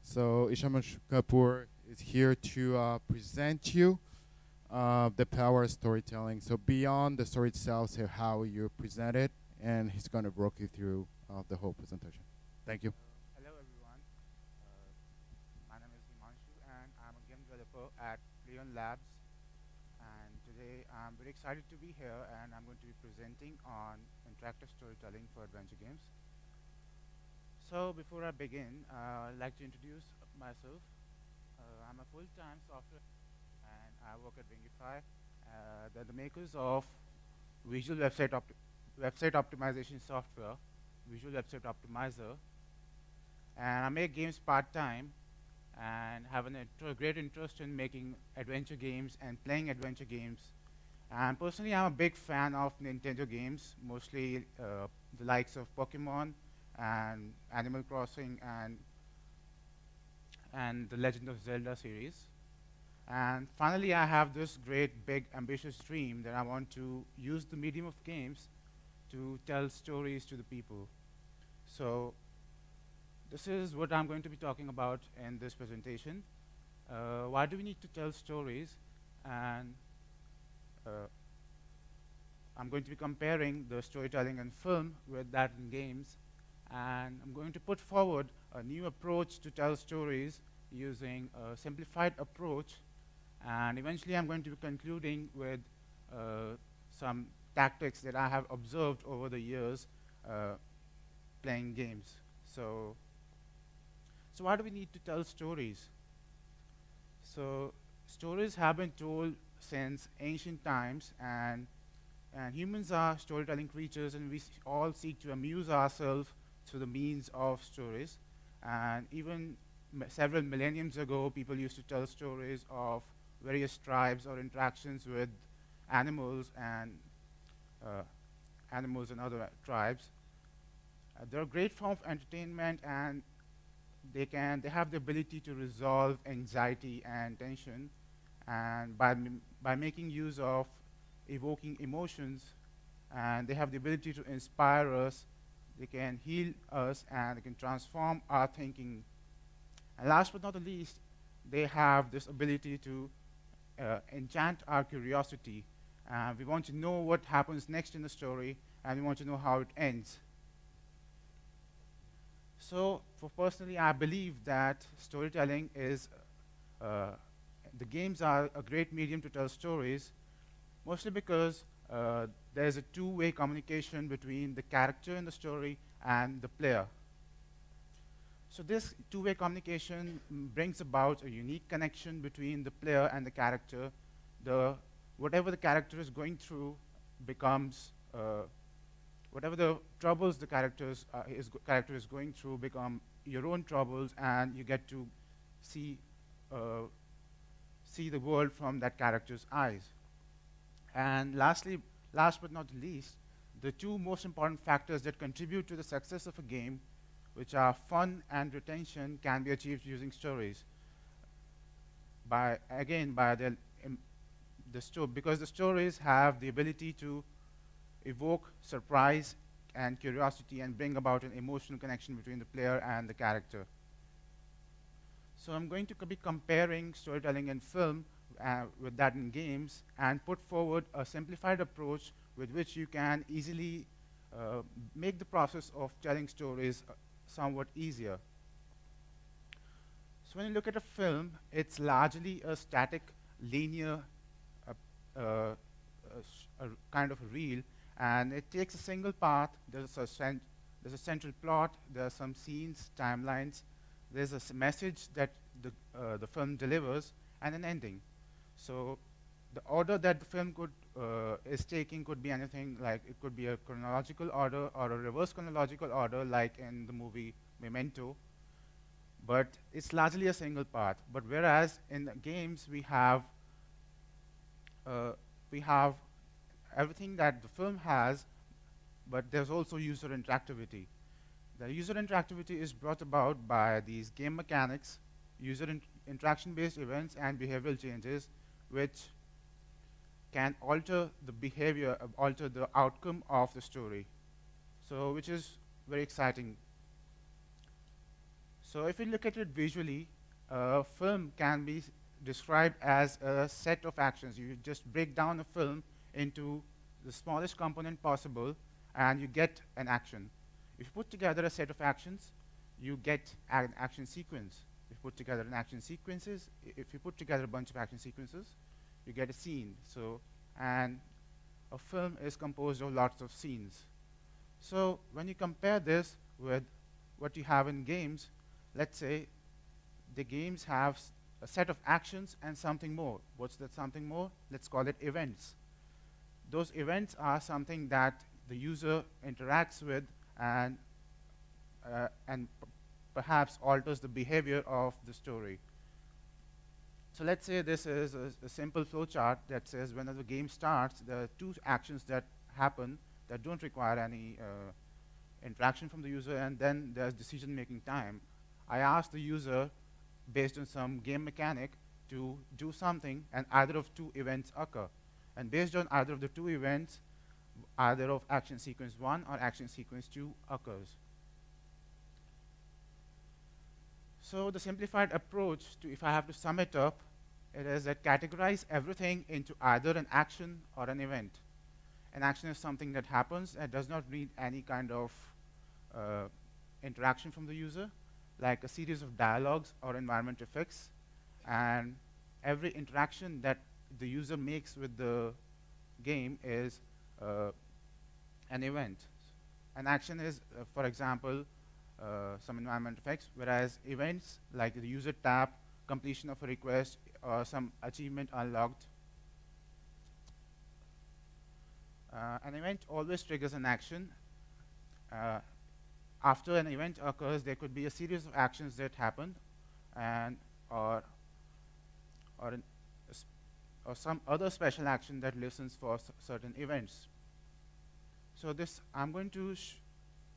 So Ishaman Kapoor is here to present you the power of storytelling. So beyond the story itself, so how you present it, and he's going to walk you through the whole presentation. Thank you. Hello everyone. Uh, my name is Himanshu and I'm a game developer at Leon Labs. And today I'm very excited to be here and I'm going to be presenting on interactive storytelling for adventure games. So before I begin, I'd like to introduce myself. I'm a full-time software and I work at Wingify. They're the makers of visual website optimization software, Visual Website Optimizer, and I make games part-time and have a great interest in making adventure games and playing adventure games. And personally, I'm a big fan of Nintendo games, mostly the likes of Pokemon and Animal Crossing and the Legend of Zelda series. And finally, I have this great, big, ambitious dream that I want to use the medium of games to tell stories to the people. So this is what I'm going to be talking about in this presentation. Why do we need to tell stories? And uh, I'm going to be comparing the storytelling in film with that in games. And I'm going to put forward a new approach to tell stories using a simplified approach. And eventually, I'm going to be concluding with some tactics that I have observed over the years playing games. So why do we need to tell stories? So stories have been told since ancient times, and humans are storytelling creatures, and we all seek to amuse ourselves through the means of stories. And even several millenniums ago, people used to tell stories of various tribes or interactions with animals and uh, other tribes. They're a great form of entertainment, and they have the ability to resolve anxiety and tension, and by making use of evoking emotions, and they have the ability to inspire us, they can heal us, and they can transform our thinking. And last but not the least, they have this ability to enchant our curiosity. We want to know what happens next in the story, and we want to know how it ends. So, for personally, I believe that storytelling is, uh, the games are a great medium to tell stories, mostly because there's a two-way communication between the character in the story and the player. So this two-way communication brings about a unique connection between the player and the character. The whatever the character is going through becomes whatever the troubles the character is going through become your own troubles, and you get to see uh, see the world from that character's eyes. And lastly, last but not least, the two most important factors that contribute to the success of a game, which are fun and retention, can be achieved using stories. By again, by because the stories have the ability to evoke surprise and curiosity and bring about an emotional connection between the player and the character. So I'm going to be comparing storytelling in film with that in games and put forward a simplified approach with which you can easily make the process of telling stories somewhat easier. So when you look at a film, it's largely a static, linear a kind of a reel, and it takes a single path. There's a central plot. There are some scenes, timelines. There's a message that the film delivers, and an ending. So the order that the film is taking could be anything, like it could be a chronological order or a reverse chronological order, like in the movie Memento. But it's largely a single path. But whereas in the games uh, we have everything that the film has, but there's also user interactivity. The user interactivity is brought about by these game mechanics, interaction-based events, and behavioral changes, which can alter the behavior, alter the outcome of the story. So, which is very exciting. So if you look at it visually, a film can be described as a set of actions. You just break down a film into the smallest component possible, and you get an action. If you put together a set of actions, you get an action sequence. If you put together an action sequences, if you put together a bunch of action sequences, you get a scene. So, and a film is composed of lots of scenes. So when you compare this with what you have in games, let's say the games have a set of actions and something more. What's that something more? Let's call it events. Those events are something that the user interacts with and perhaps alters the behavior of the story. So let's say this is a simple flowchart that says whenever the game starts, there are two actions that happen that don't require any interaction from the user, and then there's decision-making time. I ask the user, based on some game mechanic, to do something, and either of two events occur. And based on either of the two events, either of action sequence 1 or action sequence 2 occurs. So the simplified approach, if I have to sum it up, it is that categorize everything into either an action or an event. An action is something that happens and does not need any kind of interaction from the user, like a series of dialogues or environment effects. And every interaction that the user makes with the game is an event. An action is, for example, some environment effects, whereas events like the user tap, completion of a request, or some achievement unlocked. An event always triggers an action. After an event occurs, there could be a series of actions that happen, and or some other special action that listens for certain events. So this, I'm going to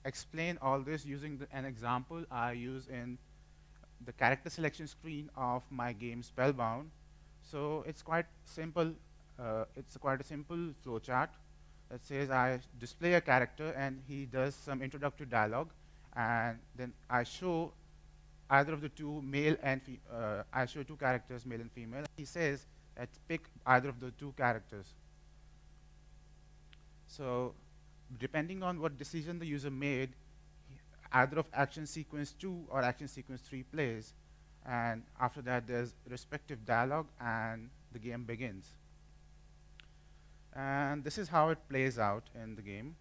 explain all this using an example I use in the character selection screen of my game Spellbound. So it's quite simple. It's quite a simple flowchart that says I display a character and he does some introductory dialogue, and then I show either of the two male and I show two characters, male and female. He says that pick either of the two characters. So depending on what decision the user made, either of action sequence 2 or action sequence 3 plays, and after that there's respective dialogue and the game begins. And this is how it plays out in the game.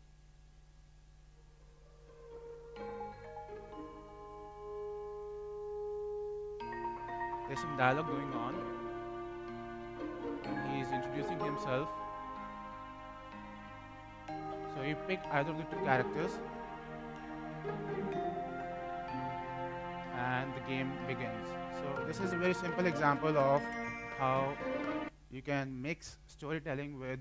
There's some dialogue going on, and he's introducing himself. So you pick either of the two characters, and the game begins. So this is a very simple example of how you can mix storytelling with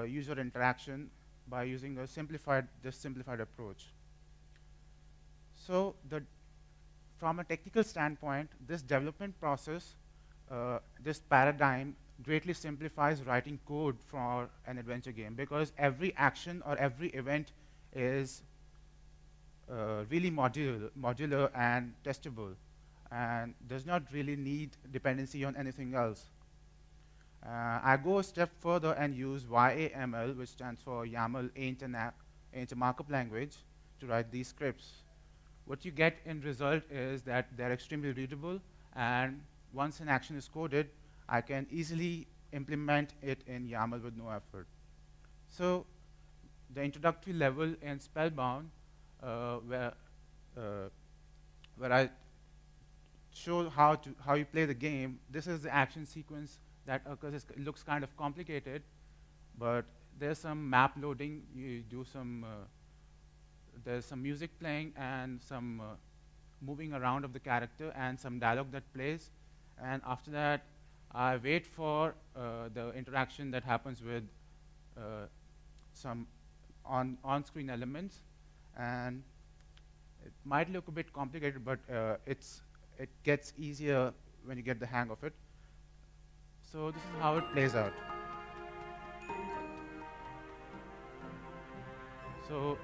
user interaction by using this simplified approach. So from a technical standpoint, this development process, this paradigm greatly simplifies writing code for an adventure game, because every action or every event is really modular and testable, and does not really need dependency on anything else. I go a step further and use YAML, which stands for YAML Ain't a Markup Language, to write these scripts. What you get in result is that they're extremely readable, and once an action is coded, I can easily implement it in YAML with no effort. So the introductory level in Spellbound, where I show how you play the game, this is the action sequence that occurs. It looks kind of complicated, but there's some map loading. You do some, there's some music playing and some moving around of the character and some dialogue that plays. And after that, I wait for the interaction that happens with some on-screen elements. And it might look a bit complicated, but it gets easier when you get the hang of it. So this is how it plays out. So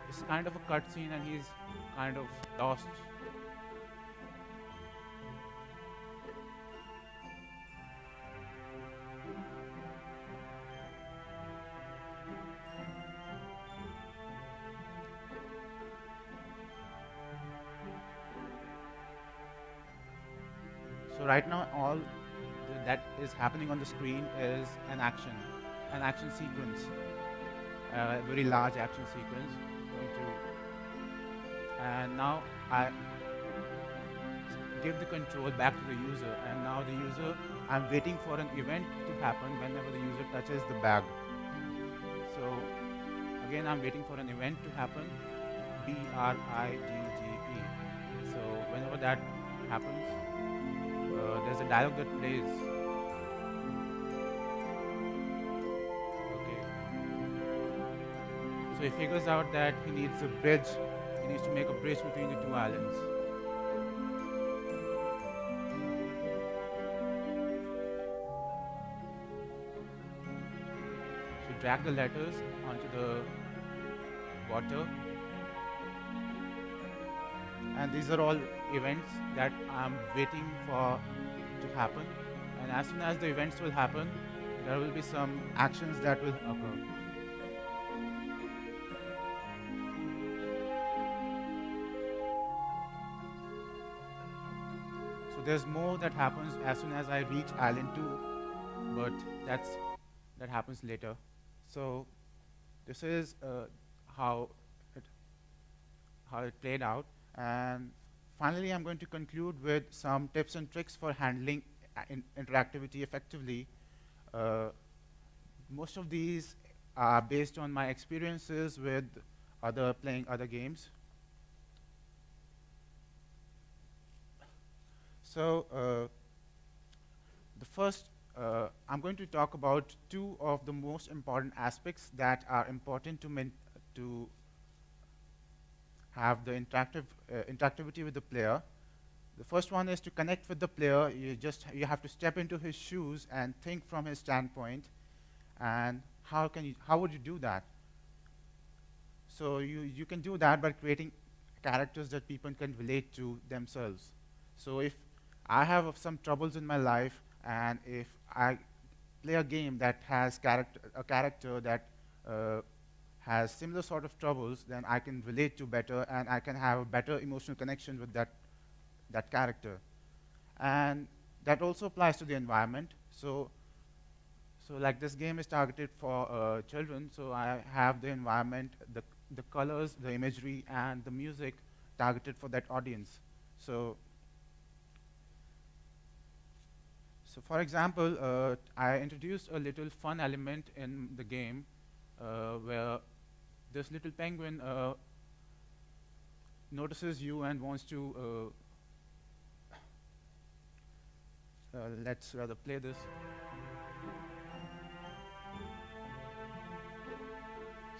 it's kind of a cutscene, and he's kind of lost right now, all that is happening on the screen is an action sequence, a very large action sequence. Going to, and now I give the control back to the user, and now the user, I'm waiting for an event to happen whenever the user touches the bag. So again, I'm waiting for an event to happen, BRIDGE. So whenever that happens, there's a dialog that plays. Okay. So he figures out that he needs a bridge. He needs to make a bridge between the two islands. So drag the letters onto the water. And these are all events that I'm waiting for to happen. And as soon as the events will happen, there will be some actions that will occur. So there's more that happens as soon as I reach Island 2, but that happens later. So this is how it played out. And finally, I'm going to conclude with some tips and tricks for handling interactivity effectively. Most of these are based on my experiences with playing other games. So the first, I'm going to talk about two of the most important aspects that are important to have the interactivity with the player. The first one is to connect with the player. You have to step into his shoes and think from his standpoint. And how would you do that? So you can do that by creating characters that people can relate to themselves. So if I have some troubles in my life, and if I play a game that has a character that has similar sort of troubles, then I can relate to better, and I can have a better emotional connection with that character. And that also applies to the environment. So like this game is targeted for children, so I have the environment, the colors, the imagery, and the music targeted for that audience. So for example, I introduced a little fun element in the game where this little penguin notices you and wants to, let's rather play this.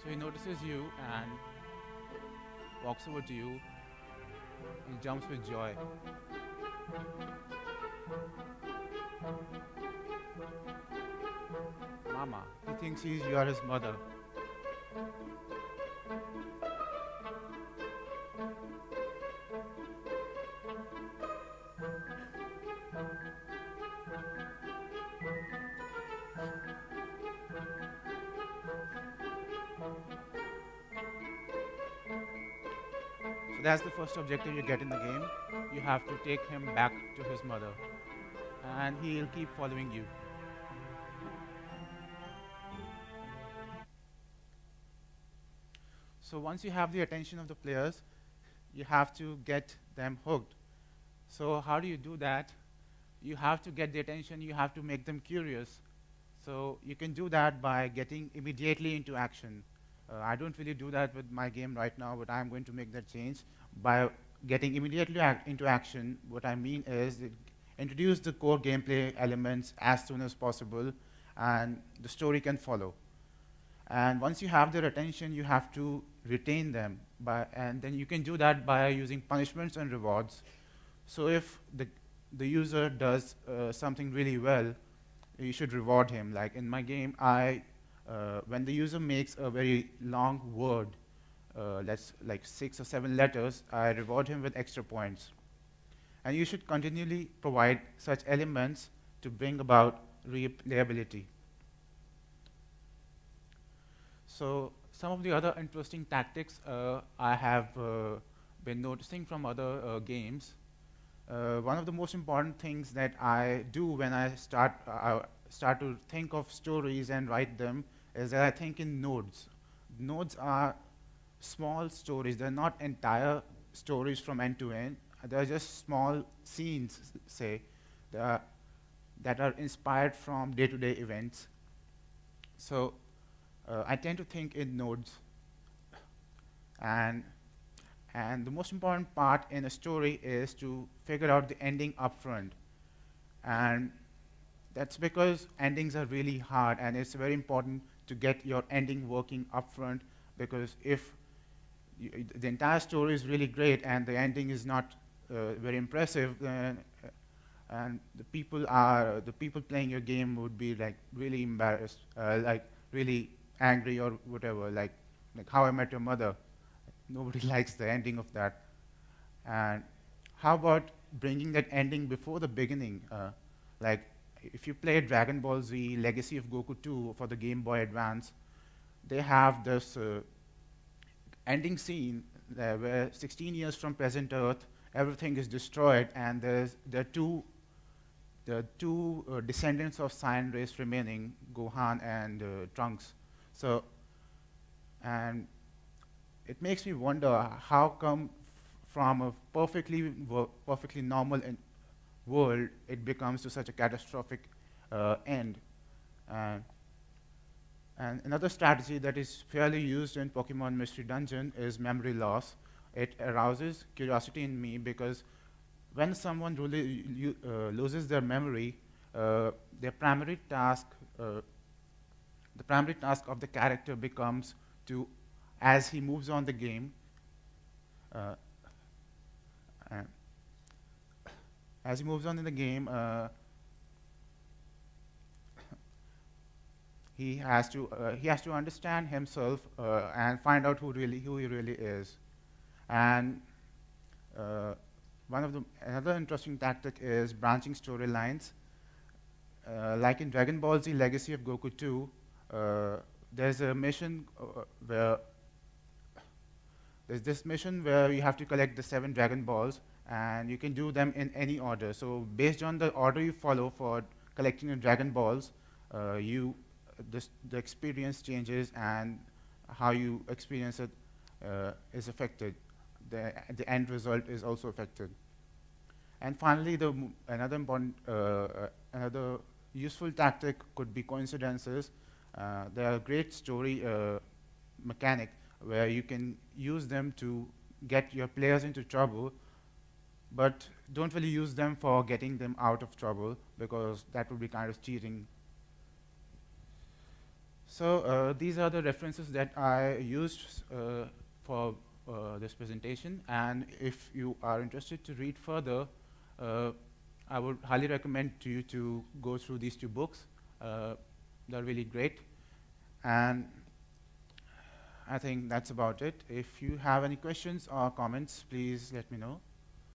So he notices you and walks over to you and jumps with joy. Mama, he thinks you are his mother. So that's the first objective you get in the game. You have to take him back to his mother, and he'll keep following you. So once you have the attention of the players, you have to get them hooked. So how do you do that? You have to get the attention, you have to make them curious. So you can do that by getting immediately into action. I don't really do that with my game right now, but I'm going to make that change. By getting immediately into action, what I mean is introduce the core gameplay elements as soon as possible, and the story can follow. And once you have their attention, you have to retain them. And then you can do that by using punishments and rewards. So if the user does something really well, you should reward him. Like in my game, when the user makes a very long word, that's like 6 or 7 letters, I reward him with extra points. And you should continually provide such elements to bring about replayability. So some of the other interesting tactics I have been noticing from other games. one of the most important things that I do when I start to think of stories and write them is that I think in nodes. Nodes are small stories. They're not entire stories from end to end. They're just small scenes, say, that are, that are inspired from day-to-day events. So I tend to think in nodes, and and the most important part in a story is to figure out the ending upfront. And that's because endings are really hard, and it's very important to get your ending working upfront, because if the entire story is really great and the ending is not very impressive, then and the people playing your game would be like really embarrassed, like really angry or whatever, like How I Met Your Mother. Nobody likes the ending of that. And how about bringing that ending before the beginning? Like if you play Dragon Ball Z Legacy of Goku 2 for the Game Boy Advance, they have this ending scene where 16 years from present Earth, everything is destroyed, and there are two descendants of Saiyan race remaining, Gohan and Trunks. So, and it makes me wonder how come from a perfectly normal world it becomes to such a catastrophic end. And and another strategy that is fairly used in Pokemon Mystery Dungeon is memory loss. It arouses curiosity in me because when someone really loses their memory, their primary task, the primary task of the character becomes to, as he moves on the game, uh, uh, as he moves on in the game, he has to understand himself and find out who he really is. And another interesting tactic is branching storylines. Like in Dragon Ball Z Legacy of Goku 2, there's a mission where there's this mission where you have to collect the 7 Dragon Balls, and you can do them in any order. So based on the order you follow for collecting the Dragon Balls, the experience changes, and how you experience it is affected. The end result is also affected. And finally, another useful tactic could be coincidences. They are a great story mechanic where you can use them to get your players into trouble, but don't really use them for getting them out of trouble, because that would be kind of cheating. So these are the references that I used for this presentation. And if you are interested to read further, I would highly recommend to you to go through these 2 books. They're really great. And I think that's about it. If you have any questions or comments, please let me know.